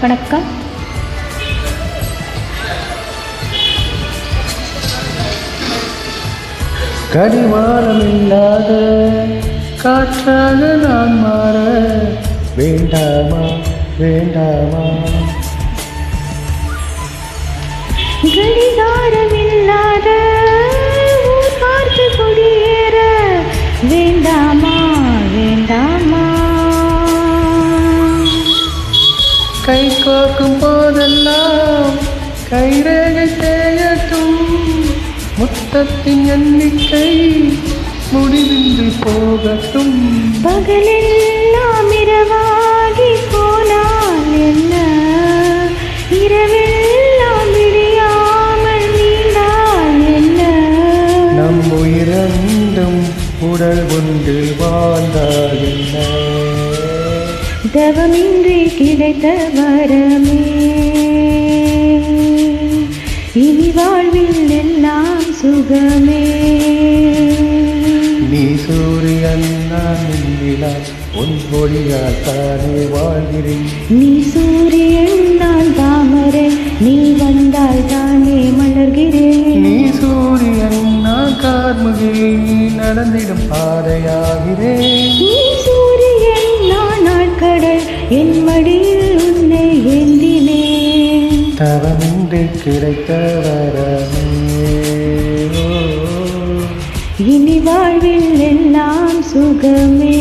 வணக்கம். கடிவாளம் இல்லாத காற்றாக நான் மாற வேண்டாமா வேண்டாமா? கடிகாரமில்லாத ஊர் பார்த்து குடியேற வேண்டாமா வேண்டாமா? கை கோக்கும் போதெல்லாம் கைரேகை தேயட்டும், முத்தத்தின் எண்ணிக்கை முடிவின்றி போகட்டும். பகலெல்லாம் இரவாகி போனால் என்ன, இரவெல்லாம் விடியாமல் நீண்டால் என்ன? நம் உயிரெண்டும் உடல் ஒன்றில் வாழ்ந்தால் என்ன? தவமின்றி கிடைத்த வரமே இனி வாழ்வில் எல்லாம் சுகமே. நீ சூரியன் நான் நிலா, உன் ஒளியால் தானே வாழ்கிறேன். நீ சூரியன் நான் தாமரை, நீ வந்தால் தானே மலர்கிறேன். நீ சூரியன் நான் கார்முகில், நீ நடந்திடும் பாதையாகிறேன். நீ சூரியன் நான் நாட்கடல், என் மடியில் உன்னை ஏந்தினேன். தவமின்றி கிடைத்த வரமே இனி வாழ்வில் எல்லாம் சுகமே.